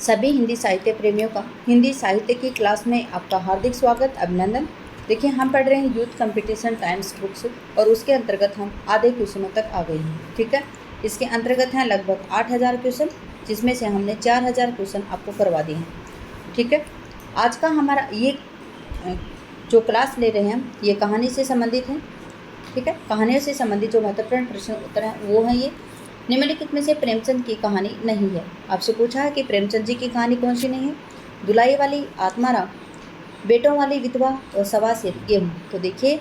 सभी हिंदी साहित्य प्रेमियों का हिंदी साहित्य की क्लास में आपका हार्दिक स्वागत, अभिनंदन। देखिए, हम पढ़ रहे हैं यूथ कंपटीशन टाइम्स बुक्स और उसके अंतर्गत हम आधे क्वेश्चनों तक आ गए हैं। ठीक है, इसके अंतर्गत हैं लगभग 8000 क्वेश्चन, जिसमें से हमने 4000 क्वेश्चन आपको करवा दिए हैं। ठीक है, आज का हमारा ये जो क्लास ले रहे हैं हम, ये कहानी से संबंधित है। ठीक है, कहानियों से संबंधित जो महत्वपूर्ण प्रश्न उत्तर हैं वो हैं ये। निम्नलिखित में से प्रेमचंद की कहानी नहीं है। आपसे पूछा है कि प्रेमचंद जी की कहानी कौन सी नहीं है। दुलाई वाली आत्माराम, बेटों वाली विधवा और सवा सिर गेहूँ। तो देखिए,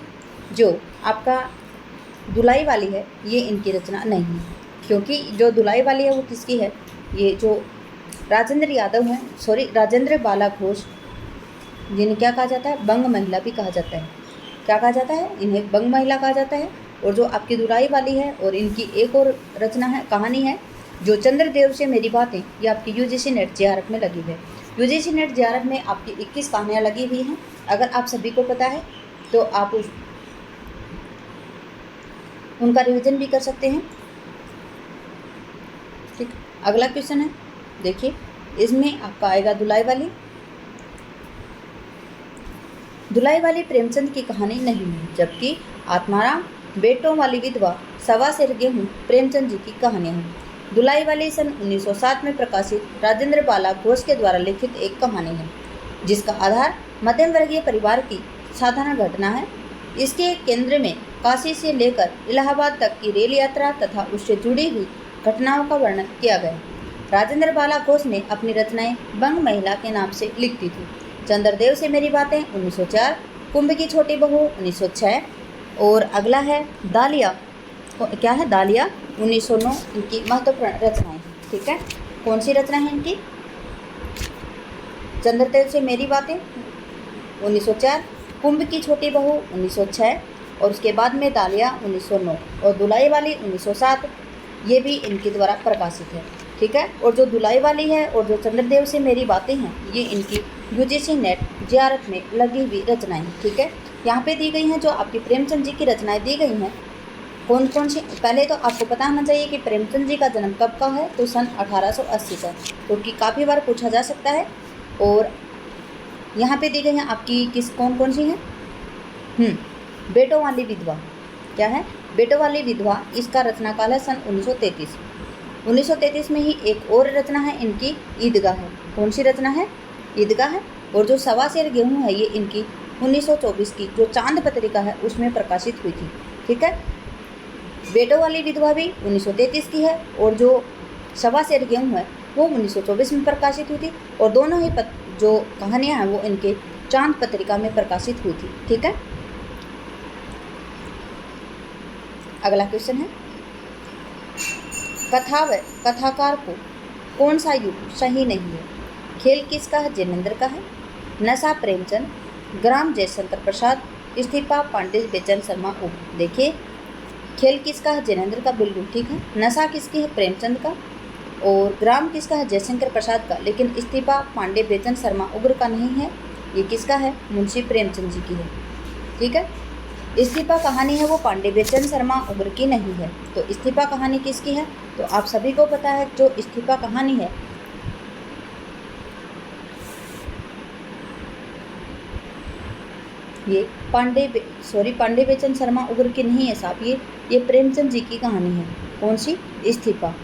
जो आपका दुलाई वाली है ये इनकी रचना नहीं है, क्योंकि जो दुलाई वाली है वो किसकी है, ये जो राजेंद्र यादव हैं, राजेंद्र बाला घोष, जिन्हें क्या कहा जाता है, बंग महिला भी कहा जाता है। क्या कहा जाता है, इन्हें बंग महिला कहा जाता है। और जो आपकी दुलाई वाली है और इनकी एक और रचना है, कहानी है, जो चंद्रदेव से मेरी बातें, ये आपकी यूजीसी नेट जेआरएफ में लगी हुई है। यूजीसी नेट जेआरएफ में आपकी 21 कहानियाँ लगी हुई हैं। अगर आप सभी को पता है तो आप उनका रिवीजन भी कर सकते हैं। ठीक, अगला क्वेश्चन है, देखिए इसमें आपका आएगा दुलाई वाली। दुलाई वाली प्रेमचंद की कहानी नहीं है, जबकि आत्माराम, बेटों वाली विधवा, सवा सिर गेहूँ प्रेमचंद जी की कहानियाँ हैं। दुलाई वाली सन 1907 में प्रकाशित राजेंद्र बाला घोष के द्वारा लिखित एक कहानी है, जिसका आधार मध्यम वर्गीय परिवार की साधारण घटना है। इसके केंद्र में काशी से लेकर इलाहाबाद तक की रेल यात्रा तथा उससे जुड़ी हुई घटनाओं का वर्णन किया गया। राजेंद्र बाला घोष ने अपनी रचनाएं बंग महिला के नाम से लिखती थी। चंद्रदेव से मेरी बातें 1904, कुंभ की छोटी बहू 1906 और अगला है दालिया, क्या है, दालिया 1909 इनकी महत्वपूर्ण रचनाएं हैं। ठीक है, कौन सी रचना है इनकी, चंद्रदेव से मेरी बातें 1904, कुंभ की छोटी बहू 1906 और उसके बाद में दालिया 1909 और दुलाई वाली 1907, ये भी इनके द्वारा प्रकाशित है। ठीक है, और जो दुलाई वाली है और जो चंद्रदेव से मेरी बातें हैं, ये इनकी यूजीसी नेट जेआरएफ में लगी हुई रचनाएं। ठीक है, यहाँ पे दी गई हैं जो आपकी प्रेमचंद जी की रचनाएं दी गई हैं, कौन कौन सी। पहले तो आपको पता होना चाहिए कि प्रेमचंद जी का जन्म कब का है, तो सन 1880 का, क्योंकि काफ़ी बार पूछा जा सकता है। और यहाँ पे दी गई हैं आपकी कौन कौन सी हैं, बेटों वाली विधवा, क्या है, बेटों वाली विधवा, इसका रचना काल है सन 1933। 1933 में ही एक और रचना है इनकी, ईदगाह है। कौन सी रचना है, ईदगाह है। और जो सवा सिर गेहूँ है, ये इनकी 1924 की जो चांद पत्रिका है उसमें प्रकाशित हुई थी। ठीक है, बेटों वाली विधवा भी 1933 की है और जो सवा सिर गेहूँ है वो 1924 में प्रकाशित हुई थी। और दोनों ही जो कहानियाँ हैं वो इनके चांद पत्रिका में प्रकाशित हुई थी। ठीक है, अगला क्वेश्चन है, कथाकार को कौन सा युग सही नहीं है। खेल किसका है, जिनेंद्र का है। नशा प्रेमचंद, ग्राम जयशंकर प्रसाद, इस्तीफा पंडित बेचन शर्मा उग्र। देखिए, खेल किसका है, जिनेंद्र का, बिल्कुल ठीक है। नशा किसकी है, प्रेमचंद का। और ग्राम किसका है, जयशंकर प्रसाद का। लेकिन इस्तीफा पांडे बेचन शर्मा उग्र का नहीं है, ये किसका है, मुंशी प्रेमचंद जी की है। ठीक है, इस्तीफा कहानी है वो पांडे बेचन शर्मा उग्र की नहीं है। तो इस्तीफा कहानी किसकी है, तो आप सभी को पता है जो इस्तीफा कहानी है ये पांडे बेचन शर्मा उग्र की नहीं है साहब, ये प्रेमचंद जी की कहानी है। कौन सी, इस्तीफा।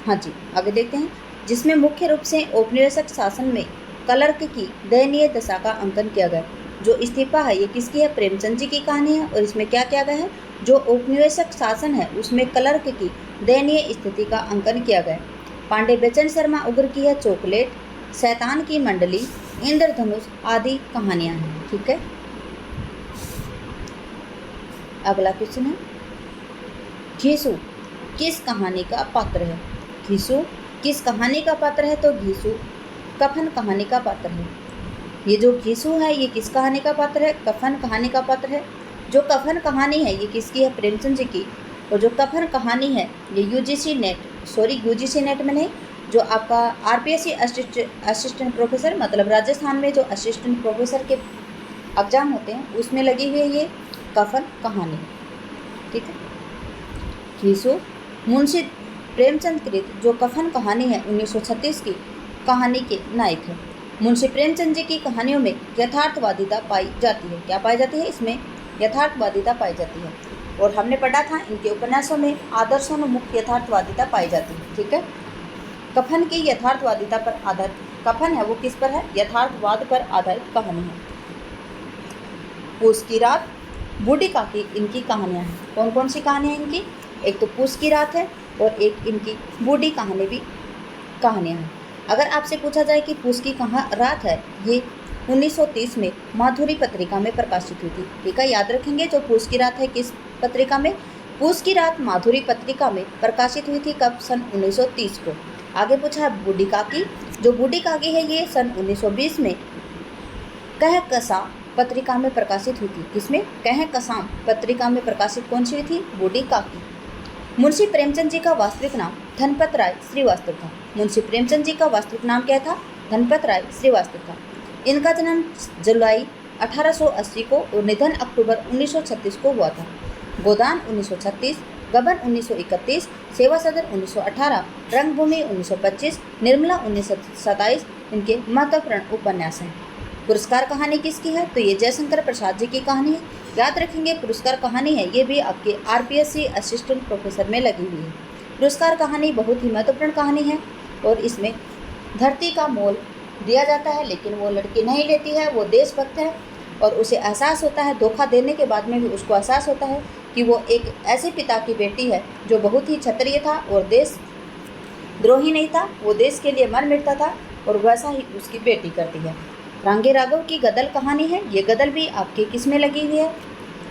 हाँ जी, आगे देखते हैं, जिसमें मुख्य रूप से औपनिवेशिक शासन में क्लर्क की दयनीय दशा का अंकन किया गया। जो इस्तीफा है ये किसकी है, प्रेमचंद जी की कहानी है। और इसमें क्या किया गया है, जो औपनिवेशिक शासन है उसमें क्लर्क की दयनीय स्थिति का अंकन किया गया। पांडे बेचन शर्मा उग्र की है चॉकलेट, शैतान की मंडली, इंद्रधनुष आदि कहानियाँ हैं। ठीक है, अगला क्वेश्चन है, घीसू किस कहानी का पात्र है। घीसू किस कहानी का पात्र है, तो घीसू कफन कहानी का पात्र है। ये जो घीसू है ये किस कहानी का पात्र है, कफन कहानी का पात्र है। जो कफन कहानी है ये किसकी है, प्रेमचंद जी की। और जो कफन कहानी है ये यूजीसी नेट में नहीं, जो आपका आरपीएससी असिस्टेंट प्रोफेसर, मतलब राजस्थान में जो असिस्टेंट प्रोफेसर के एग्जाम होते हैं उसमें लगी हुई है ये कफन कहानी। ठीक है। खीसू मुंशी प्रेमचंद कृत जो कफन कहानी है 1936 की कहानी के नायक है। मुंशी प्रेमचंद जी की कहानियों में यथार्थवादिता पाई जाती है। क्या पाई जाती है? इसमें यथार्थवादिता पाई जाती है। और हमने पढ़ा था इनके उपन्यासों में आदर्शोन्मुख यथार्थवादिता पाई जाती है। ठीक है। कफन की यथार्थवादिता पर आधारित कफन है वो किस पर है? यथार्थवाद पर आधारित कहानी है। पूस की रात, बूढ़ी काकी इनकी कहानियाँ हैं। कौन कौन सी कहानियाँ इनकी? एक तो पूस की रात है और एक इनकी बूढ़ी कहानी भी कहानियाँ हैं। अगर आपसे पूछा जाए कि पूस की कहाँ रात है, ये 1930 में माधुरी पत्रिका में प्रकाशित हुई थी। ठीक है, याद रखेंगे। जो पूस की रात है किस पत्रिका में? पूस की रात माधुरी पत्रिका में प्रकाशित हुई थी। कब? सन 1930 को। आगे पूछा है बूढ़ी काकी। जो बूढ़ी काकी है ये सन 1920 में कह कसा पत्रिका में प्रकाशित हुई थी। किसमें? कह कसाम पत्रिका में प्रकाशित कौन सी हुई थी? बूढ़ी काकी। मुंशी प्रेमचंद जी का वास्तविक नाम धनपत राय श्रीवास्तव था। मुंशी प्रेमचंद जी का वास्तविक नाम क्या था? धनपत राय श्रीवास्तव था। इनका जन्म जुलाई 1880 को और निधन अक्टूबर 1936 को हुआ था। गोदान 1936, गबन 1931, सेवा सदन 1918, रंगभूमि 1925, निर्मला 1927 इनके महत्वपूर्ण उपन्यास हैं। पुरस्कार कहानी किसकी है? तो ये जयशंकर प्रसाद जी की कहानी है। याद रखेंगे पुरस्कार कहानी है ये भी आपके आरपीएससी असिस्टेंट प्रोफेसर में लगी हुई है। पुरस्कार कहानी बहुत ही महत्वपूर्ण कहानी है और इसमें धरती का मोल दिया जाता है, लेकिन वो लड़की नहीं लेती है। वो देशभक्त है और उसे एहसास होता है, धोखा देने के बाद में भी उसको एहसास होता है कि वो एक ऐसे पिता की बेटी है जो बहुत ही क्षत्रिय था और देशद्रोही नहीं था। वो देश के लिए मर मिटता था और वैसा ही उसकी बेटी करती है। रांगे राघव की गदल कहानी है। ये गदल भी आपके किस में लगी हुई है?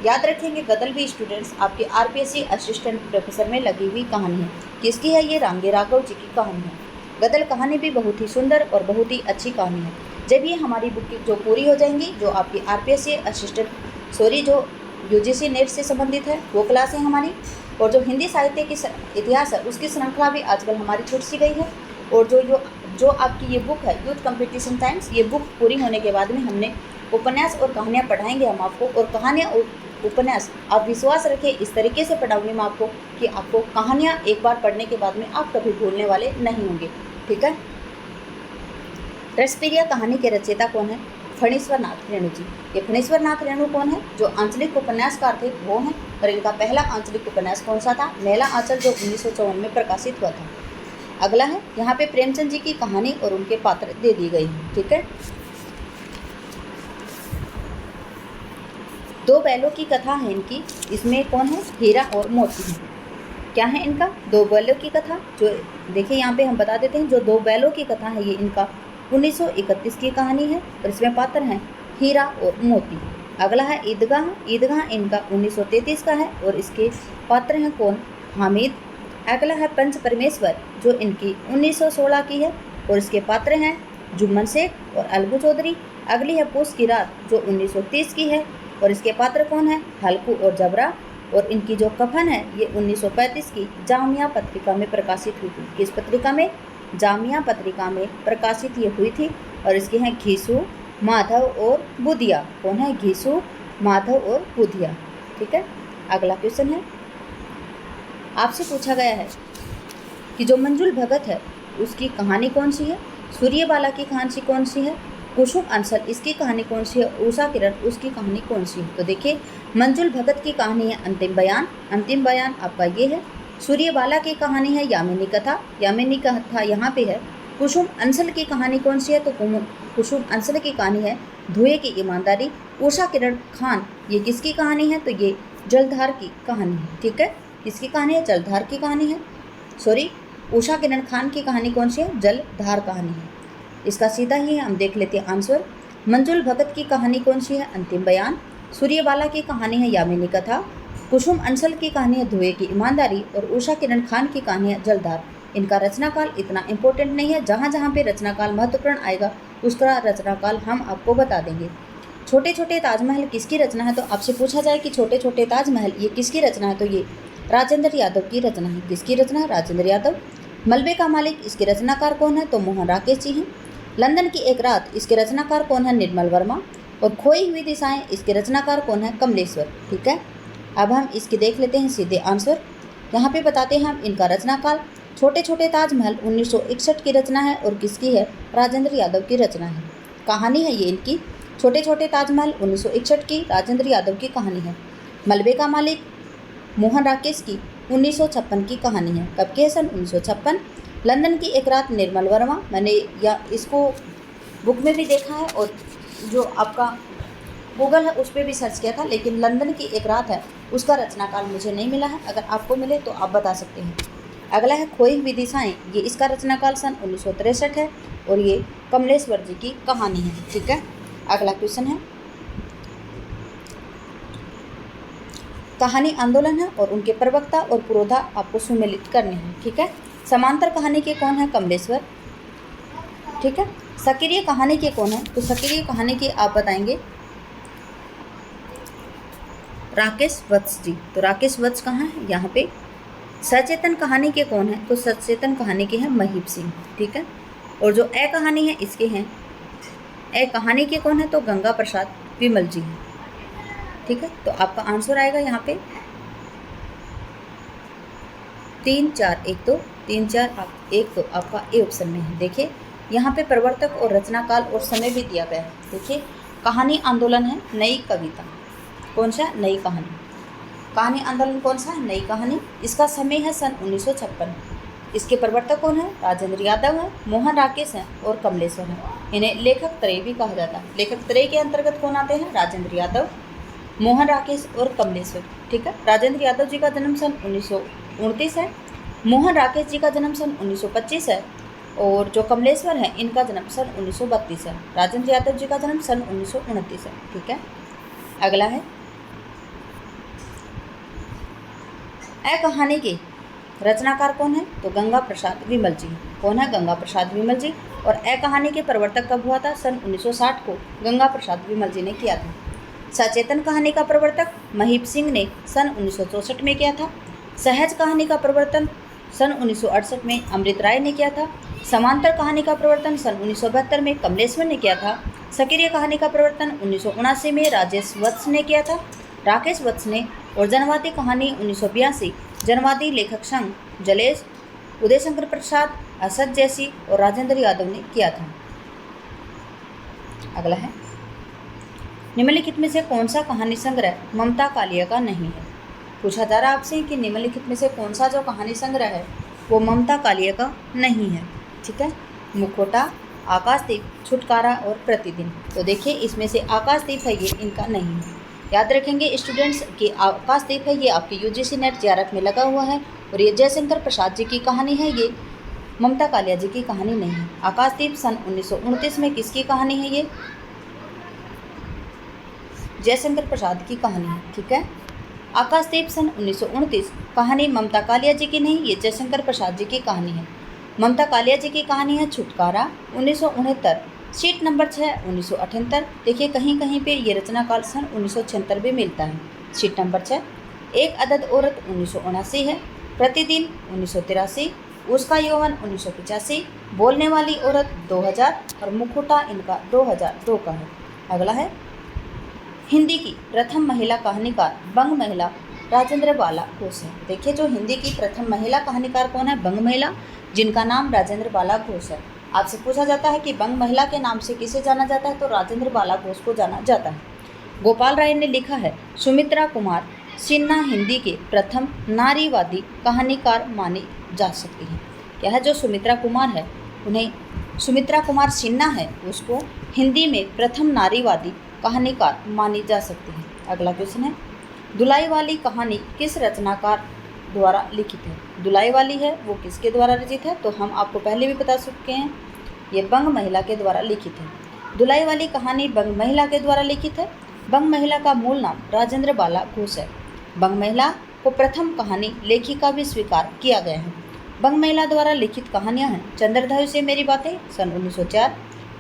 याद रखेंगे गदल भी स्टूडेंट्स आपके आरपीएससी असिस्टेंट प्रोफेसर में लगी हुई कहानी है। किसकी है? ये रांगे राघव जी की कहानी है। गदल कहानी भी बहुत ही सुंदर और बहुत ही अच्छी कहानी है। जब ये हमारी बुक जो पूरी हो जाएंगी, जो आपकी आरपीएससी असिस्टेंट जो यूजीसी नेट से संबंधित है वो क्लास है हमारी, और जो हिंदी साहित्य की इतिहास है उसकी श्रृंखला भी आजकल हमारी छूट सी गई है। और जो आपकी ये बुक है यूथ कंपटीशन टाइम्स, ये बुक पूरी होने के बाद में हमने उपन्यास और कहानियाँ पढ़ाएंगे हम आपको। और कहानियाँ और उपन्यास आप विश्वास रखें इस तरीके से पढ़ाऊंगी मैं आपको कि आपको कहानियाँ एक बार पढ़ने के बाद में आप कभी भूलने वाले नहीं होंगे। ठीक है। रसप्रिया कहानी के रचयिता कौन है? फणीश्वर नाथ रेणु जी। ये फणीश्वर नाथ रेणु कौन है? जो आंचलिक उपन्यासकार थे वो हैं। और इनका पहला आंचलिक उपन्यास कौन सा था? मेला आंचल, जो 1954 में प्रकाशित हुआ था। अगला है, यहाँ पे प्रेमचंद जी की कहानी और उनके पात्र दे दी गई है। ठीक है। दो बैलों की कथा है इनकी। इसमें कौन है? हीरा और मोती है। क्या है इनका? दो बैलों की कथा। जो देखिए यहाँ पे हम बता देते हैं, जो दो बैलों की कथा है ये इनका 1931 की कहानी है और इसमें पात्र हैं हीरा और मोती। अगला है ईदगाह। ईदगाह इनका 1933 का है और इसके पात्र हैं कौन? हामिद। अगला है पंच परमेश्वर, जो इनकी 1916 की है और इसके पात्र हैं जुम्मन शेख और अलगू चौधरी। अगली है पूस की रात, जो 1930 की है और इसके पात्र कौन है? हल्कू और जबरा। और इनकी जो कफन है ये 1935 की जामिया पत्रिका में प्रकाशित हुई थी। किस पत्रिका में? जामिया पत्रिका में प्रकाशित ये हुई थी। और इसके हैं घीसू, माधव और बुधिया। कौन है? घीसू, माधव और बुधिया। ठीक है। अगला क्वेश्चन है, आपसे पूछा गया है कि जो मंजुल भगत है उसकी कहानी कौन सी है? सूर्यबाला की कहानी कौन सी है? कुसुम अंसल इसकी कहानी कौन सी है? उषा किरण उसकी कहानी कौन सी है? तो देखिए मंजुल भगत की कहानी है अंतिम बयान। अंतिम बयान आपका ये है। सूर्यबाला की कहानी है यामिनी कथा। यामिनी कथा यहाँ पे है। कुसुम अंसल की कहानी कौन सी है? तो कुसुम अंसल की कहानी है धुएं की ईमानदारी। उषा किरण खान ये किसकी कहानी है? तो ये जलधार की कहानी है। ठीक है। किसकी कहानी है? जलधार की कहानी है। सॉरी, उषा किरण खान की कहानी कौन सी है? जलधार कहानी है। इसका सीधा ही हम देख लेते हैं आंसर। मंजुल भगत की कहानी कौन सी है? अंतिम बयान। सूर्यबाला की कहानी है यामिनी कथा। कुसुम अंसल की कहानी है धुएं की ईमानदारी और उषा किरण खान की कहानी है जलधार। इनका रचनाकाल इतना इम्पोर्टेंट नहीं है। जहाँ जहाँ पे रचनाकाल महत्वपूर्ण आएगा उसका रचनाकाल हम आपको बता देंगे। छोटे छोटे ताजमहल किसकी रचना है? तो आपसे पूछा जाए कि छोटे छोटे ताजमहल ये किसकी रचना है? तो ये राजेंद्र यादव की रचना है। किसकी रचना है? राजेंद्र यादव। मलबे का मालिक इसके रचनाकार कौन है? तो मोहन राकेश जी हैं। लंदन की एक रात इसके रचनाकार कौन है? निर्मल वर्मा। और खोई हुई दिशाएं इसके रचनाकार कौन है? कमलेश्वर। ठीक है। अब हम इसकी देख लेते हैं सीधे आंसर। यहाँ पे बताते हैं हम इनका रचना काल। छोटे छोटे ताजमहल 1961 की रचना है और किसकी है? राजेंद्र यादव की रचना है। कहानी है ये इनकी, छोटे छोटे ताजमहल 1961 की राजेंद्र यादव की कहानी है। मलबे का मालिक मोहन राकेश की 1956 की कहानी है। कब की है? सन 1956। लंदन की एक रात निर्मल वर्मा, मैंने या इसको बुक में भी देखा है और जो आपका गूगल है उस पर भी सर्च किया था, लेकिन लंदन की एक रात है उसका रचनाकाल मुझे नहीं मिला है। अगर आपको मिले तो आप बता सकते हैं। अगला है खोई हुई दिशाएं, ये इसका रचनाकाल सन 1963 है और ये कमलेश्वर जी की कहानी है। ठीक है, अगला क्वेश्चन है, कहानी आंदोलन है और उनके प्रवक्ता और पुरोधा आपको सुमेलित करने हैं। ठीक है, समांतर कहानी के कौन है? कमलेश्वर। ठीक है, सक्रिय कहानी के कौन है? तो सक्रिय कहानी के आप बताएंगे राकेश वत्स जी। तो राकेश वत्स कहाँ है? यहाँ पे। सचेतन कहानी के कौन है? तो सचेतन कहानी के हैं महीप सिंह। ठीक है, और जो ए कहानी है इसके हैं, ए कहानी के कौन है? तो गंगा प्रसाद विमल जी हैं। ठीक है, तो आपका आंसर आएगा यहाँ पे 3 4 1 2 3 4 1 2 आपका ए ऑप्शन में है। देखिए यहाँ पे प्रवर्तक और रचनाकाल और समय भी दिया गया है। देखिए कहानी आंदोलन है नई कविता, कौन सा? नई कहानी। कहानी आंदोलन कौन सा है? नई कहानी। इसका समय है सन 1956। इसके प्रवर्तक कौन है? राजेंद्र यादव है, मोहन राकेश हैं और कमलेश्वर हैं। इन्हें लेखक त्रय भी कहा जाता है। लेखक त्रय के अंतर्गत कौन आते हैं? राजेंद्र यादव, मोहन राकेश और कमलेश्वर। ठीक है, राजेंद्र यादव जी का जन्म सन 1929 है, मोहन राकेश जी का जन्म सन 1925 है और जो कमलेश्वर है इनका जन्म सन 1932 है। राजेंद्र यादव जी का जन्म सन 1929 है। ठीक है, अगला है, ए कहानी के रचनाकार कौन है? तो गंगा प्रसाद विमल जी। कौन है? गंगा प्रसाद विमल जी। और ए कहानी के प्रवर्तक कब हुआ था? सन 1960 को गंगा प्रसाद विमल जी ने किया था। सचेतन कहानी का प्रवर्तक महीप सिंह ने सन 1964 में किया था। सहज कहानी का प्रवर्तन सन 1968 में अमृत राय ने किया था। समांतर कहानी का प्रवर्तन सन 1972 में कमलेश्वर ने किया था। सक्रिय कहानी का प्रवर्तन 1979 में राजेश वत्स ने किया था, राकेश वत्स ने। और जनवादी कहानी 1982 जनवादी लेखक संघ जलेश, उदय शंकर प्रसाद, असद जैसी और राजेंद्र यादव ने किया था। अगला है, निम्नलिखित में से कौन सा कहानी संग्रह ममता कालिया का नहीं है? पूछा जा रहा है आपसे कि निम्नलिखित में से कौन सा जो कहानी संग्रह है वो ममता कालिया का नहीं है। ठीक है, मुखौटा, आकाशदीप, छुटकारा और प्रतिदिन। तो देखिए इसमें से आकाशदीप है ये इनका नहीं है। याद रखेंगे स्टूडेंट्स कि आकाशदीप है ये आपके यूजीसी नेट जेआरएफ में लगा हुआ है और ये जयशंकर प्रसाद जी की कहानी है, ये ममता कालिया जी की कहानी नहीं है। आकाशदीप सन 1929 में किसकी कहानी है? ये जयशंकर प्रसाद की कहानी है। ठीक है, आकाशदीप सन 1929 कहानी ममता कालिया जी की नहीं, ये जयशंकर प्रसाद जी की कहानी है। ममता कालिया जी की कहानी है छुटकारा 1969, सीट नंबर 6 1978। देखिए कहीं कहीं पे ये रचनाकाल सन 1976 भी मिलता है। Seat number 6। एक अदद औरत 1979 है, प्रतिदिन 1983, उसका यौवन 1985, बोलने वाली औरत 2000 और मुखौटा इनका 2002 का है। अगला है, हिंदी की प्रथम महिला कहानीकार बंग महिला राजेंद्र बाला घोष है। देखिए जो हिंदी की प्रथम महिला कहानीकार कौन है? बंग महिला, जिनका नाम राजेंद्र बाला घोष है। आपसे पूछा जाता है कि बंग महिला के नाम से किसे जाना जाता है? तो राजेंद्र बाला घोष को जाना जाता है। गोपाल राय ने लिखा है, सुमित्रा कुमार सिन्हा हिंदी के प्रथम नारीवादी कहानीकार मानी जा सकती है। क्या है? जो सुमित्रा कुमार है उन्हें सुमित्रा कुमार सिन्हा है उसको हिंदी में प्रथम नारीवादी कहानीकार मानी जा सकती है। अगला क्वेश्चन है, दुलाई वाली कहानी किस रचनाकार द्वारा लिखित है? दुलाई वाली है वो किसके द्वारा रचित है? तो हम आपको पहले भी बता चुके हैं, ये बंग महिला के द्वारा लिखित है। दुलाई वाली कहानी बंग महिला के द्वारा लिखित है। बंग महिला का मूल नाम राजेंद्र बाला घोष है। बंग महिला को प्रथम कहानी लेखिका भी स्वीकार किया गया है। बंग महिला द्वारा लिखित कहानियाँ हैं चंद्रधायु से मेरी बातें सन 1904,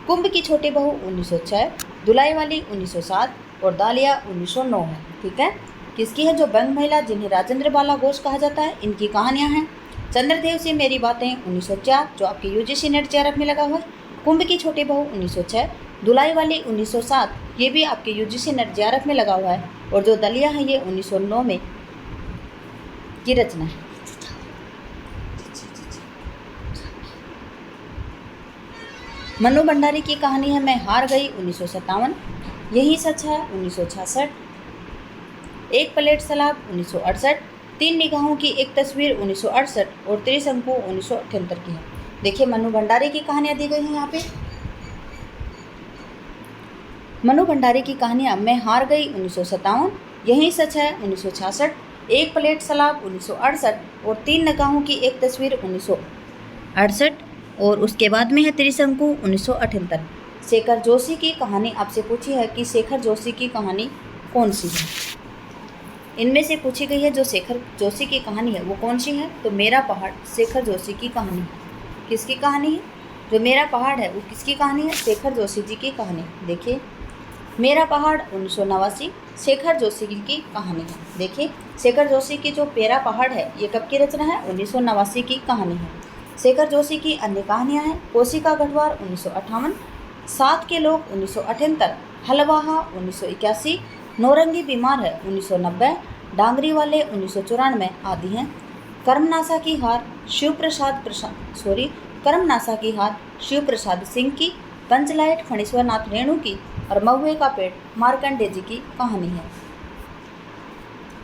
कुंभ की छोटी बहू 1906, दुलाई वाली 1907 और दालिया 1909 है। ठीक है, किसकी है? जो बंग महिला जिन्हें राजेंद्र बाला घोष कहा जाता है, इनकी कहानियां हैं चंद्रदेव से मेरी बातें 1904 जो आपके यूजीसी नेट जेआरएफ में लगा हुआ है, कुंभ की छोटी बहू 1906, धुलाई वाली 1907, ये भी आपके यूजीसी नेट जेआरएफ में लगा हुआ है। और जो दलिया है ये 1909 में की रचना है। मन्नू भंडारी की कहानी है मैं हार गई 1957, यही सच है 1966, एक प्लेट सलाद 1968, तीन निगाहों की एक तस्वीर 1968 और त्रिशंकु 1978 की है। देखिए मन्नू भंडारी की कहानियाँ दी गई हैं यहाँ पे। मन्नू भंडारी की कहानियाँ मैं हार गई 1957, यही सच है 1966, एक प्लेट सलाद 1968 और तीन निगाहों की एक तस्वीर 1968 और उसके बाद में है त्रिशंकु 1978। शेखर जोशी की कहानी आपसे पूछी है कि शेखर जोशी की कहानी कौन सी है। इनमें से पूछी गई है जो शेखर जोशी की कहानी है वो कौन सी है, तो मेरा पहाड़ शेखर जोशी की कहानी। किसकी कहानी है? जो मेरा पहाड़ है वो किसकी कहानी है? शेखर जोशी जी की कहानी। देखिए मेरा पहाड़ 1989 शेखर जोशी की कहानी है। देखिए शेखर जोशी की जो मेरा पहाड़ है ये कब की रचना है? 1989 की कहानी है। शेखर जोशी की अन्य कहानियाँ हैं कोशिका गढ़वाल 1958, सात के लोग 1978, हलवाहा 1981, नौरंगी बीमार है 1990, डांगरी वाले 1994 आदि हैं। कर्मनाशा की हार शिव प्रसाद सिंह की, पंचलाइट फणीश्वर नाथ रेणु की और महुए का पेड़ मार्कंडे जी की कहानी है।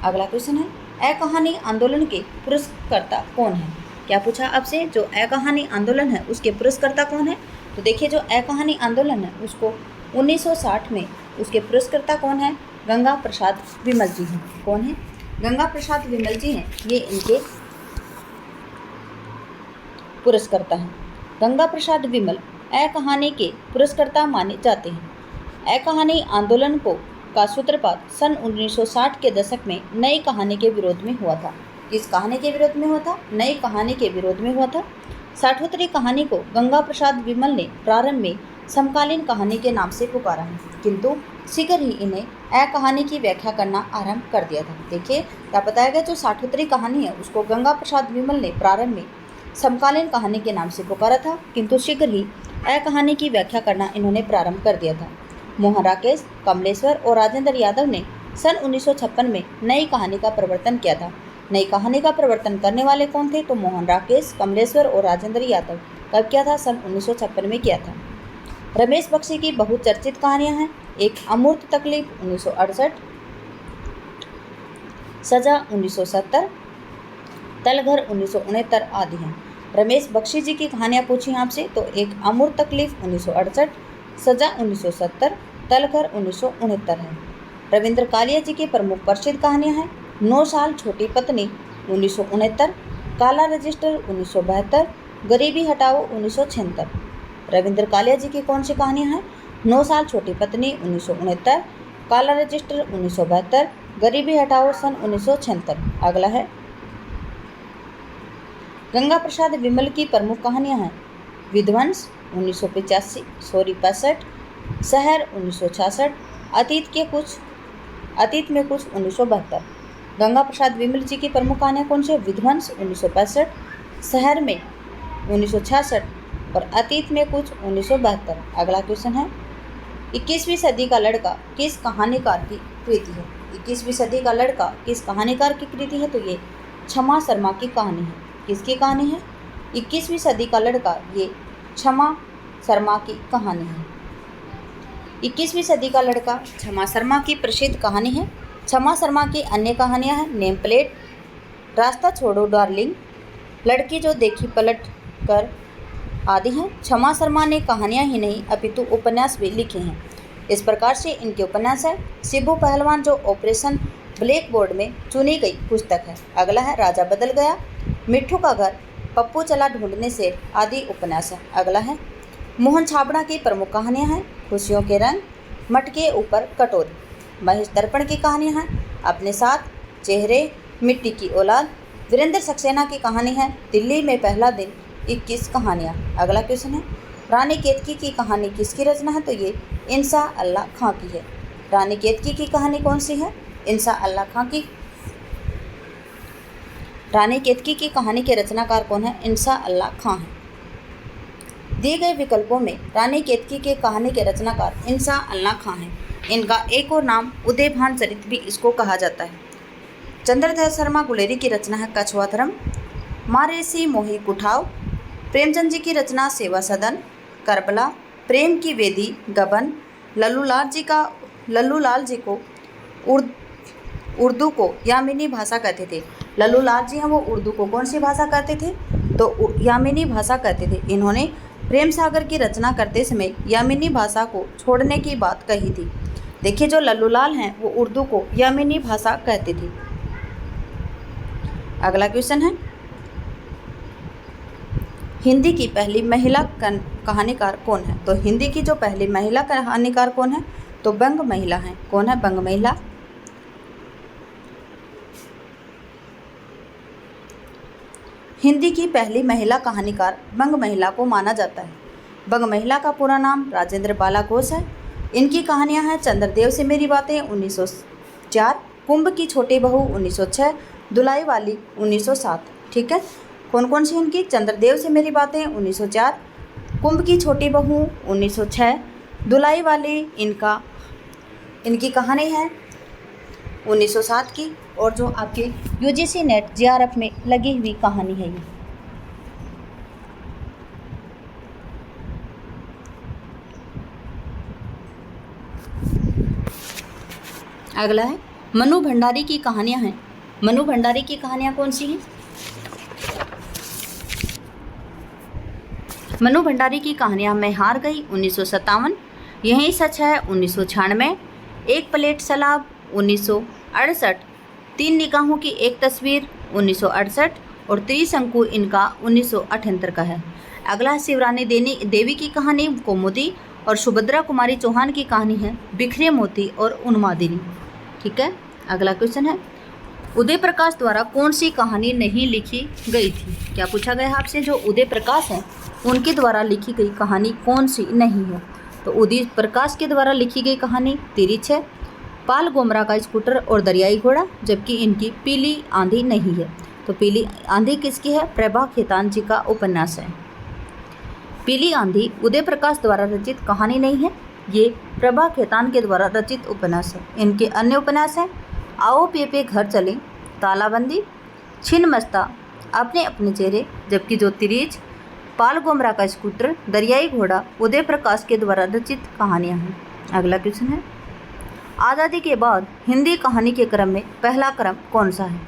अगला क्वेश्चन है ए कहानी आंदोलन के पुरस्कर्ता कौन है? क्या पूछा आपसे? जो ए कहानी आंदोलन है उसके पुरस्कर्ता कौन है? तो देखिए जो ए कहानी आंदोलन है उसको 1960 में उसके पुरस्कर्ता कौन है? गंगा प्रसाद विमल जी हैं। कौन है? गंगा प्रसाद विमल जी हैं, ये इनके पुरस्कर्ता हैं। गंगा प्रसाद विमल ए कहानी के पुरस्कर्ता माने जाते हैं। ए कहानी आंदोलन का सूत्रपात सन 1960 के दशक में नई कहानी के विरोध में हुआ था। किस कहानी के विरोध में हुआ था? नई कहानी के विरोध में हुआ था। साठोत्तरी कहानी को गंगा प्रसाद विमल ने प्रारंभ में समकालीन कहानी के नाम से पुकारा है, किंतु शीघ्र ही इन्हें ए कहानी की व्याख्या करना आरंभ कर दिया था। देखिए क्या बताया गया, जो साठोत्तरी कहानी है उसको गंगा प्रसाद विमल ने प्रारंभ में समकालीन कहानी के नाम से पुकारा था, किंतु शीघ्र ही ए कहानी की व्याख्या करना इन्होंने प्रारंभ कर दिया था। मोहन राकेश, कमलेश्वर और राजेंद्र यादव ने सन 1956 में नई कहानी का प्रवर्तन किया था। नई कहानी का प्रवर्तन करने वाले कौन थे? तो मोहन राकेश, कमलेश्वर और राजेंद्र यादव। कब किया था? सन 1956 में किया था। रमेश बख्शी की बहुचर्चित कहानियां हैं एक अमूर्त तकलीफ 1968, सजा 1970, तलघर 1969 आदि हैं। रमेश बख्शी जी की कहानियां पूछी आपसे तो एक अमूर्त तकलीफ 1968, सजा 1970, तलघर 1969 है। रविंद्र कालिया जी की प्रमुख प्रसिद्ध कहानियां हैं 9 साल छोटी पत्नी 1969, काला रजिस्टर 1972, गरीबी हटाओ 1976। रविंद्र कालिया जी की कौन सी कहानियां हैं? 9 साल छोटी पत्नी 1969, काला रजिस्टर 1972, गरीबी हटाओ सन 1976। अगला है गंगा प्रसाद विमल की प्रमुख कहानियां हैं विध्वंस 65, शहर 1966, अतीत में कुछ 1972। गंगा प्रसाद विमल जी की प्रमुख कहानियाँ कौन सी? विध्वंस 1965, शहर में 1966 और अतीत में कुछ 1972। अगला क्वेश्चन है 21वीं सदी का लड़का किस कहानीकार की कृति है? 21वीं सदी का लड़का किस कहानीकार की कृति है? तो ये क्षमा शर्मा की कहानी है। किसकी कहानी है? 21वीं सदी का लड़का ये क्षमा शर्मा की कहानी है। 21वीं सदी का लड़का क्षमा शर्मा की प्रसिद्ध कहानी है। क्षमा शर्मा की अन्य कहानियां हैं नेम प्लेट, रास्ता छोड़ो डार्लिंग, लड़की जो देखी पलट कर आदि हैं। क्षमा शर्मा ने कहानियां ही नहीं अपितु उपन्यास भी लिखे हैं। इस प्रकार से इनके उपन्यास है शिबू पहलवान जो ऑपरेशन ब्लैक बोर्ड में चुनी गई पुस्तक है। अगला है राजा बदल गया, मिट्ठू का घर, पप्पू चला ढूंढने से आदि उपन्यास है। अगला है मोहन छाबड़ा की प्रमुख कहानियां हैं खुशियों के रंग, मटके ऊपर कटोरी। महेश दर्पण की कहानियां हैं अपने साथ, चेहरे, मिट्टी की औलाद। वीरेंद्र सक्सेना की कहानी है दिल्ली में पहला दिन, 21 कहानियाँ। अगला क्वेश्चन है रानी केतकी की कहानी किसकी रचना है? तो ये इंसा अल्लाह खां की है। रानी केतकी की कहानी कौन सी है? इंसा अल्लाह खां की। रानी केतकी की कहानी के रचनाकार कौन है? इंसा अल्लाह खां है। दिए गए विकल्पों में रानी केतकी के कहानी के रचनाकार इंसा अल्लाह खां हैं। इनका एक और नाम उदयभान चरित भी इसको कहा जाता है। चंद्रधर शर्मा गुलेरी की रचना है कछुआ धर्म। मारेसी मोही कुठाव। प्रेमचंद जी की रचना सेवा सदन, करबला, प्रेम की वेदी, गबन। लल्लूलाल जी को उर्दू को यामिनी भाषा कहते थे। लल्लूलाल जी हैं वो उर्दू को कौन सी भाषा कहते थे? तो यामिनी भाषा कहते थे। इन्होंने प्रेम सागर की रचना करते समय यामिनी भाषा को छोड़ने की बात कही थी। देखिए जो लल्लूलाल हैं वो उर्दू को यामिनी भाषा कहते थे। अगला क्वेश्चन है, हिंदी की पहली महिला कहानीकार कौन है? तो हिंदी की जो पहली महिला कहानीकार कौन है? तो बंग महिला हैं। कौन है बंग महिला? हिंदी की पहली महिला कहानीकार बंग महिला को माना जाता है। बंग महिला का पूरा नाम राजेंद्र बाला घोष है। इनकी कहानियां हैं चंद्रदेव से मेरी बातें 1904, कुंभ की छोटी बहू 1906, दुलाई वाली 1907। ठीक है, कौन कौन सी इनकी? चंद्रदेव से मेरी बातें 1904, कुंभ की छोटी बहू 1906, दुलाई वाली इनकी कहानी है 1907 की, और जो आपके यूजीसी नेट जेआरएफ में लगी हुई कहानी है ये। अगला है मनु भंडारी की कहानियां हैं। मनु भंडारी की कहानियां कौन सी हैं? मनु भंडारी की कहानियां मैं हार गई 1957, यही सच है 1996, एक प्लेट सलाब 1968, तीन निगाहों की एक तस्वीर 1968 और त्रिशंकु इनका 1978 का है। अगला है शिवरानी देवी की कहानी कौमुदी, और सुभद्रा कुमारी चौहान की कहानी है बिखरे मोती और उन्मादिनी। ठीक है, अगला क्वेश्चन है, उदय प्रकाश द्वारा कौन सी कहानी नहीं लिखी गई थी? क्या पूछा गया है आपसे? जो उदय प्रकाश हैं उनके द्वारा लिखी गई कहानी कौन सी नहीं है? तो उदय प्रकाश के द्वारा लिखी गई कहानी तिरिच है, पाल गोमरा का स्कूटर और दरियाई घोड़ा, जबकि इनकी पीली आंधी नहीं है। तो पीली आंधी किसकी है? प्रभा खेतान जी का उपन्यास है। पीली आंधी उदय प्रकाश द्वारा रचित कहानी नहीं है, ये प्रभा खेतान के द्वारा रचित उपन्यास है। इनके अन्य उपन्यास हैं आओ पे घर चलें, तालाबंदी, छिन मस्ता, अपने अपने चेहरे, जबकि जो तिरीच, पाल गोमरा का स्कूटर, दरियाई घोड़ा उदय प्रकाश के द्वारा रचित कहानियाँ हैं। अगला क्वेश्चन है, आज़ादी के बाद हिंदी कहानी के क्रम में पहला क्रम कौन सा है?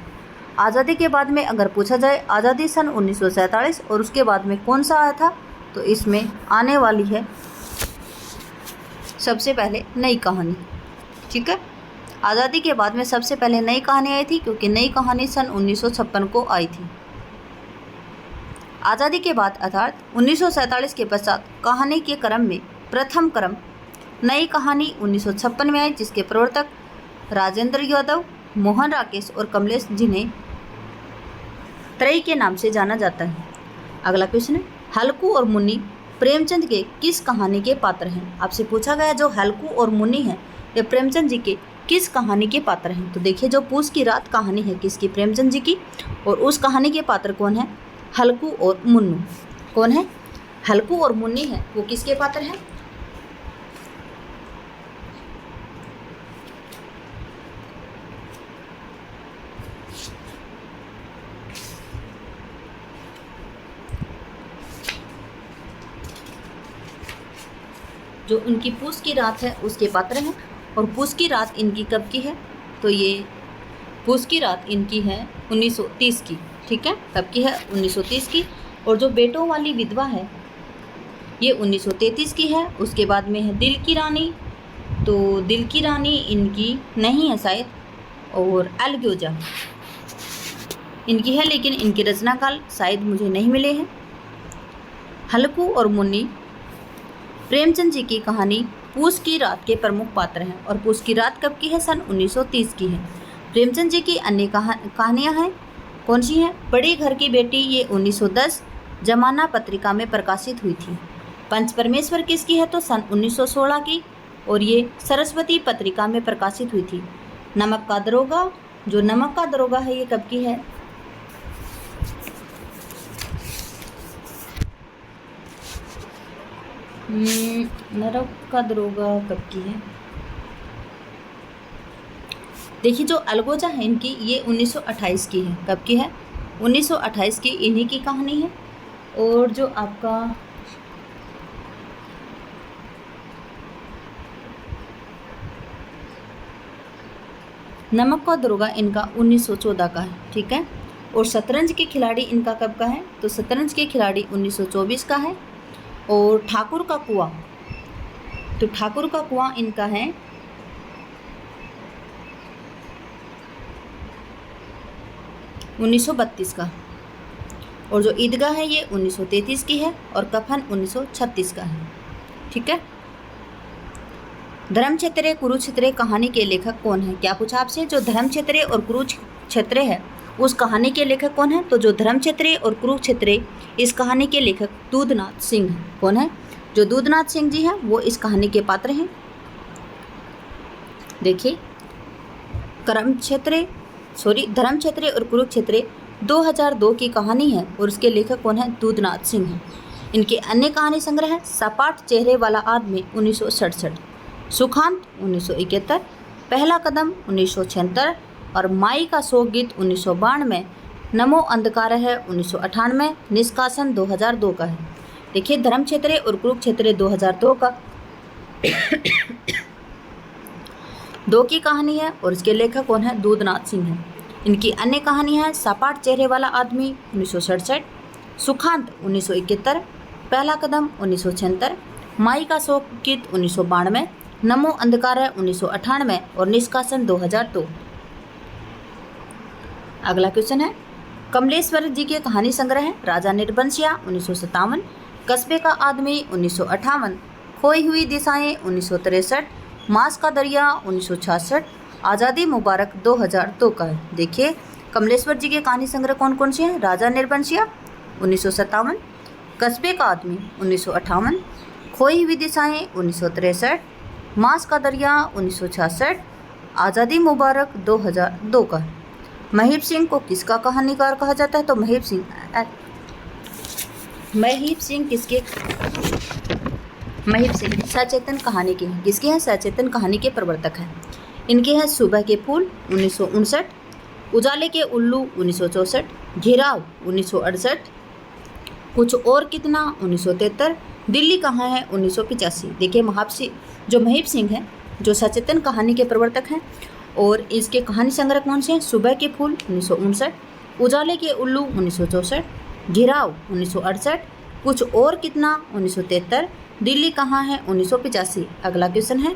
आज़ादी के बाद में अगर पूछा जाए आज़ादी सन 1947 और उसके बाद में कौन सा आया था, तो इसमें आने वाली है सबसे पहले नई कहानी। ठीक है, आज़ादी के बाद में सबसे पहले नई कहानी आई थी, क्योंकि नई कहानी सन 1956 को आई थी। आज़ादी के बाद अर्थात 1947 के पश्चात कहानी के क्रम में प्रथम क्रम नई कहानी 1956 में आई, जिसके प्रवर्तक राजेंद्र यादव, मोहन राकेश और कमलेश, जिन्हें त्रयी के नाम से जाना जाता है। अगला क्वेश्चन है, हल्कू और मुन्नी प्रेमचंद के किस कहानी के पात्र हैं? आपसे पूछा गया जो हल्कू और मुन्नी हैं ये प्रेमचंद जी के किस कहानी के पात्र हैं? तो देखिए जो पूस की रात कहानी है किसकी? प्रेमचंद जी की, और उस कहानी के पात्र कौन है? हल्कू और मुन्नू। कौन है? हल्कू और मुन्नी है वो किसके पात्र हैं? जो उनकी पूस की रात है उसके पात्र हैं, और पूस की रात इनकी कब की है? तो ये पूस की रात इनकी है 1930 की। ठीक है, कब की है? 1930 की। और जो बेटों वाली विधवा है ये 1933 की है। उसके बाद में है दिल की रानी, तो दिल की रानी इनकी नहीं है शायद, और अलगोजा इनकी है, लेकिन इनके रचनाकाल शायद मुझे नहीं मिले हैं। हल्कू और मुन्नी प्रेमचंद जी की कहानी पूस की रात के प्रमुख पात्र हैं, और पूस की रात कब की है? सन 1930 की है। प्रेमचंद जी की अन्य कहानियाँ हैं कौन सी हैं? बड़े घर की बेटी, ये 1910 जमाना पत्रिका में प्रकाशित हुई थी। पंच परमेश्वर किसकी है? तो सन 1916 की, और ये सरस्वती पत्रिका में प्रकाशित हुई थी। नमक का दरोगा, जो नमक का दरोगा है ये कब की है? नरक का दरोगा कब की है? देखिए जो अलगोजा है इनकी ये 1928 की है। कब की है? 1928 की, इन्हीं की कहानी है। और जो आपका नमक का दरोगा इनका 1914 का है, ठीक है। और शतरंज के खिलाड़ी इनका कब का है? तो शतरंज के खिलाड़ी 1924 का है। और ठाकुर का कुआं, तो ठाकुर का कुआं इनका है 1932 का। और जो ईदगाह है ये 1933 की है। और कफन 1936 का है, ठीक है। धर्मक्षेत्र कुरुक्षेत्र कहानी के लेखक कौन है? क्या पूछा आपसे? जो धर्मक्षेत्र और कुरुक्षेत्र है उस कहानी के लेखक कौन है? तो जो धर्मक्षेत्र और कुरुक्षेत्र इस कहानी के लेखक दूधनाथ सिंह है। कौन है? जो दूधनाथ सिंह जी हैं वो इस कहानी के पात्र हैं। देखिए धर्मक्षेत्र और कुरुक्षेत्र 2002 की कहानी है और उसके लेखक कौन है? दूधनाथ सिंह हैं। इनके अन्य कहानी संग्रह है सपाट चेहरे वाला आदमी 1967, सुखांत 1971, पहला कदम 1976 और माई का शोक गीत 1992, नमो अंधकार है 1998, निष्कासन 2002 का है। देखिए धर्मक्षेत्र और कुरुक्षेत्र 2002 का 2 की कहानी है और इसके लेखक कौन है? दूधनाथ सिंह हैं। इनकी अन्य कहानी है सपाट चेहरे वाला आदमी 1967, सुखांत 1971, पहला कदम 1976, माई का शोक गीत 1992, नमो अंधकार है 1998 और निष्कासन 2002। अगला क्वेश्चन है कमलेश्वर जी के कहानी संग्रह है राजा निर्बंशिया 1957, कस्बे का आदमी 1958, खोई हुई दिशाएं 1963, मांस का दरिया 1966, आज़ादी मुबारक 2002 का है। देखिए कमलेश्वर जी के कहानी संग्रह कौन कौन से हैं? राजा निर्बंशिया 1957, कस्बे का आदमी 1958, खोई हुई दिशाएं 1963, मांस का दरिया 1966, आज़ादी मुबारक 2002 का है। महीप सिंह को किसका कहानीकार कहा जाता है? तो महीप सिंह सचेतन कहानी के हैं। किसके हैं? सचेतन कहानी के प्रवर्तक हैं। इनके हैं सुबह के फूल 1959, उजाले के उल्लू 1964, घेराव 1968, कुछ और कितना 1973, दिल्ली कहाँ है 1985। देखिए महीप सिंह हैं जो सचेतन कहानी के प्रवर्तक हैं और इसके कहानी संग्रह कौन से हैं? सुबह के फूल 1959, उजाले के उल्लू 1964, घेराव 1968, कुछ और कितना 1973, दिल्ली कहाँ है 1985। अगला क्वेश्चन है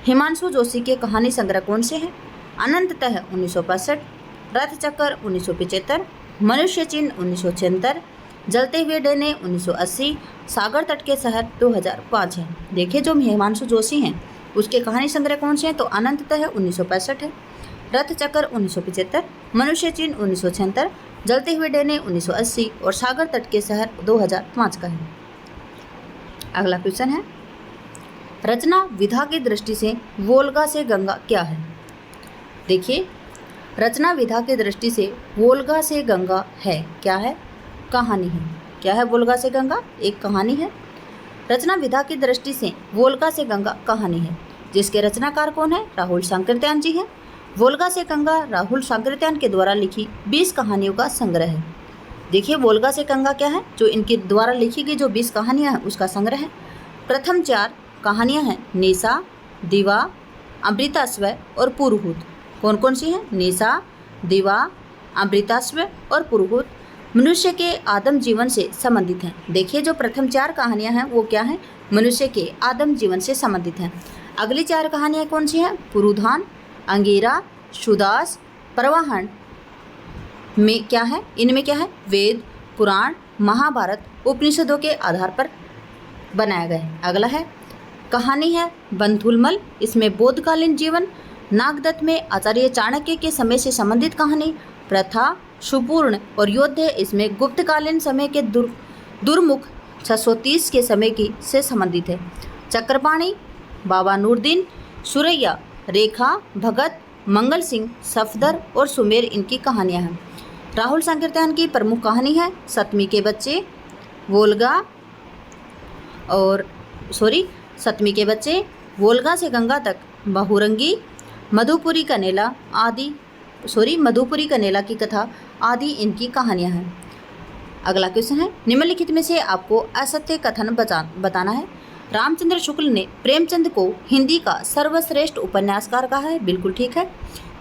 हिमांशु जोशी के कहानी संग्रह कौन से हैं? अनंततः 1965, रथ चक्कर 1975, मनुष्य चिन्ह 1976, जलते हुए डेने 1980, सागर तट के शहर 2005 है। देखिए जो हिमांशु जोशी हैं उसके कहानी संग्रह कौन से हैं? तो अनंततः 1965 है, रथ चक्कर 1975, मनुष्य चिन्ह 1976, जलते हुए डेने 1980 और सागर तट के शहर 2005 का है। अगला क्वेश्चन है रचना विधा की दृष्टि से वोल्गा से गंगा क्या है? देखिए रचना विधा की दृष्टि से वोल्गा से गंगा है क्या है? कहानी है। क्या है वोल्गा से गंगा? एक कहानी है। रचना विधा की दृष्टि से वोल्गा से गंगा कहानी है जिसके रचनाकार कौन है? राहुल सांकृत्यायन जी हैं। वोल्गा से गंगा राहुल सांकृत्यायन के द्वारा लिखी 20 कहानियों का संग्रह है। देखिए वोल्गा से गंगा क्या है? जो इनके द्वारा लिखी गई जो 20 कहानियाँ हैं उसका संग्रह है। प्रथम 4 कहानियाँ हैं निशा, दिवा, अमृतास्व और पुरुहूत। कौन कौन सी हैं? निशा, दिवा, अमृतास्व और पुरुहूत मनुष्य के आदम जीवन से संबंधित हैं। देखिए जो प्रथम 4 कहानियाँ हैं वो क्या हैं? मनुष्य के आदम जीवन से संबंधित हैं। अगली 4 कहानियाँ कौन सी हैं? पुरुधान, अंगीरा, सुदास, प्रवाहन में क्या है? इनमें क्या है? वेद, पुराण, महाभारत, उपनिषदों के आधार पर बनाया गया है। अगला है कहानी है बंधुलमल, इसमें बोधकालीन जीवन, नागदत्त में आचार्य चाणक्य के समय से संबंधित कहानी, प्रथा, सुपूर्ण और योद्ध इसमें गुप्तकालीन समय के दुर्मुख 630 के समय की से संबंधित है। चक्रपाणी, बाबा नूरदीन, सुरैया, रेखा, भगत, मंगल सिंह, सफदर और सुमेर इनकी कहानियां हैं। राहुल सांकृत्यायन की प्रमुख कहानी है सतमी के बच्चे, वोल्गा और सतमी के बच्चे, वोल्गा से गंगा तक, बहुरंगी, मधुपुरी कनेला की कथा आदि इनकी कहानियाँ हैं। अगला क्वेश्चन है, निम्नलिखित में से आपको असत्य कथन बताना है। रामचंद्र शुक्ल ने प्रेमचंद को हिंदी का सर्वश्रेष्ठ उपन्यासकार कहा है। बिल्कुल ठीक है।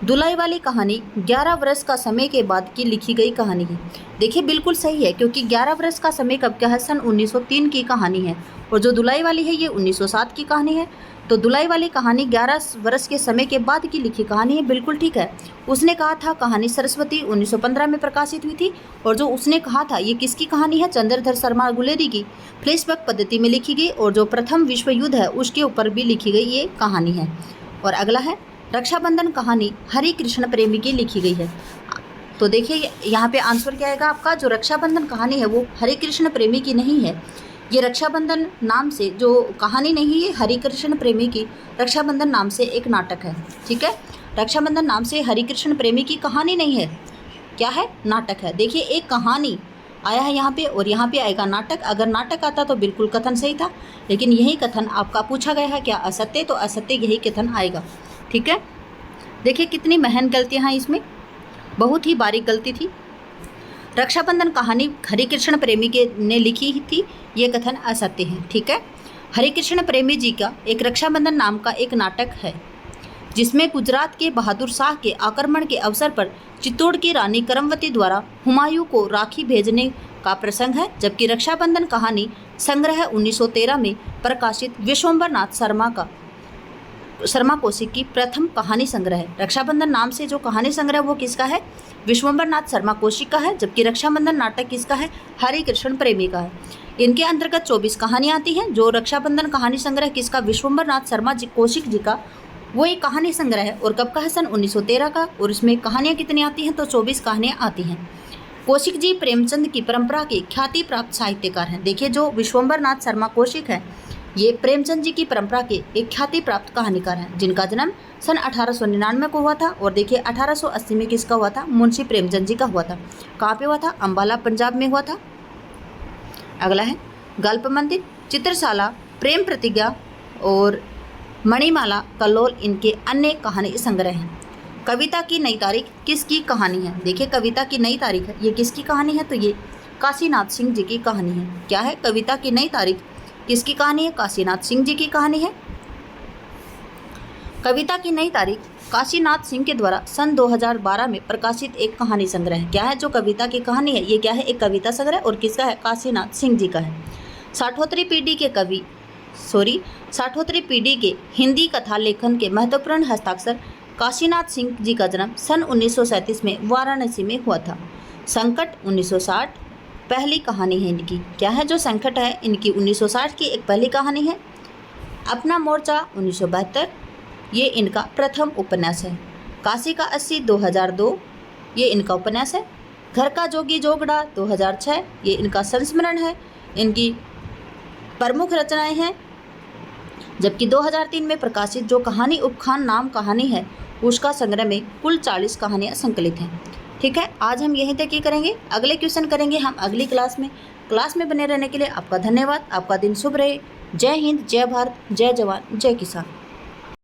दुलाई वाली कहानी 11 वर्ष का समय के बाद की लिखी गई कहानी है। देखिए बिल्कुल सही है, क्योंकि 11 वर्ष का समय कब का है, सन 1903 की कहानी है, और जो दुलाई वाली है ये 1907 की कहानी है। तो दुलाई वाली कहानी 11 वर्ष के समय के बाद की लिखी कहानी है। बिल्कुल ठीक है। उसने कहा था कहानी सरस्वती 1915 में प्रकाशित हुई थी, और जो उसने कहा था ये किसकी कहानी है, चंद्रधर शर्मा गुलेरी की फ्लैशबैक पद्धति में लिखी गई, और जो प्रथम विश्व युद्ध है उसके ऊपर भी लिखी गई ये कहानी है। और अगला है, रक्षाबंधन कहानी हरि कृष्ण प्रेमी की लिखी गई है। तो देखिए यहाँ पे आंसर क्या आएगा आपका, जो रक्षाबंधन कहानी है वो हरि कृष्ण प्रेमी की नहीं है। ये रक्षाबंधन नाम से जो कहानी नहीं है, हरि कृष्ण प्रेमी की रक्षाबंधन नाम से एक नाटक है। ठीक है, रक्षाबंधन नाम से हरि कृष्ण प्रेमी की कहानी नहीं है, क्या है, नाटक है। देखिए एक कहानी आया है यहाँ पे, और यहाँ पे आएगा नाटक। अगर नाटक आता तो बिल्कुल कथन सही था, लेकिन यही कथन आपका पूछा गया है क्या असत्य, तो असत्य यही कथन आएगा। ठीक है, देखिए कितनी महन गलतियाँ हैं इसमें, बहुत ही बारीक गलती थी। रक्षाबंधन कहानी हरिकृष्ण प्रेमी के ने लिखी थी, ये कथन असत्य है। ठीक है, हरिकृष्ण प्रेमी जी का एक रक्षाबंधन नाम का एक नाटक है, जिसमें गुजरात के बहादुर शाह के आक्रमण के अवसर पर चित्तौड़ की रानी करमवती द्वारा हुमायूं को राखी भेजने का प्रसंग है। जबकि रक्षाबंधन कहानी संग्रह 1913 में प्रकाशित विश्वम्बर नाथ शर्मा कौशिक की प्रथम कहानी संग्रह है। रक्षाबंधन नाम से जो कहानी संग्रह वो किसका है, विश्वम्बर नाथ शर्मा कौशिक का है। जबकि रक्षाबंधन नाटक किसका है, हरिकृष्ण प्रेमी का है। इनके अंतर्गत 24 कहानियाँ आती हैं। जो रक्षाबंधन कहानी संग्रह किसका, विश्वम्बर नाथ शर्मा कौशिक जी का, वो एक कहानी संग्रह है, और कब का है, सन 1913 का। और इसमें कहानियाँ कितनी आती हैं, तो 24 कहानियाँ आती हैं। कौशिक जी प्रेमचंद की परंपरा के ख्याति प्राप्त साहित्यकार हैं। देखिए जो विश्वम्बर नाथ शर्मा कौशिक है, ये प्रेमचंद जी की परंपरा के एक ख्याति प्राप्त कहानीकार हैं, जिनका जन्म सन 1899 को हुआ था। और देखिए 1880 में किसका हुआ था, मुंशी प्रेमचंद जी का हुआ था। कहाँ पे हुआ था, अम्बाला पंजाब में हुआ था। अगला है, गल्प मंदिर, चित्रशाला, प्रेम प्रतिज्ञा और मणिमाला कल्लोल इनके अन्य कहानी संग्रह हैं। कविता की नई तारीख किसकी कहानी है। देखिए कविता की नई तारीख है, ये किसकी कहानी है, तो ये काशीनाथ सिंह जी की कहानी है। क्या है, कविता की नई तारीख किसकी कहानी है, काशीनाथ सिंह जी की कहानी है। कविता की नई तारीख काशीनाथ सिंह के द्वारा सन 2012 में प्रकाशित एक कहानी संग्रह है। क्या है, जो कविता की कहानी है ये क्या है, एक कविता संग्रह, और किसका है, काशीनाथ सिंह जी का है। साठोत्तरी पीढ़ी के हिंदी कथा लेखन के महत्वपूर्ण हस्ताक्षर काशीनाथ सिंह जी का जन्म सन 1937 में वाराणसी में हुआ था। संकट 1960 पहली कहानी है इनकी। क्या है, जो संकट है इनकी 1960 की एक पहली कहानी है। अपना मोर्चा 1972 ये इनका प्रथम उपन्यास है। काशी का 80 2002 ये इनका उपन्यास है। घर का जोगी जोगड़ा 2006 ये इनका संस्मरण है, इनकी प्रमुख रचनाएं हैं। जबकि 2003 में प्रकाशित जो कहानी उपखान नाम कहानी है उसका संग्रह में कुल 40 कहानियाँ संकलित हैं। ठीक है, आज हम यहीं तक ही करेंगे, अगले क्वेश्चन करेंगे हम अगली क्लास में बने रहने के लिए आपका धन्यवाद। आपका दिन शुभ रहे। जय हिंद, जय भारत, जय जवान, जय किसान।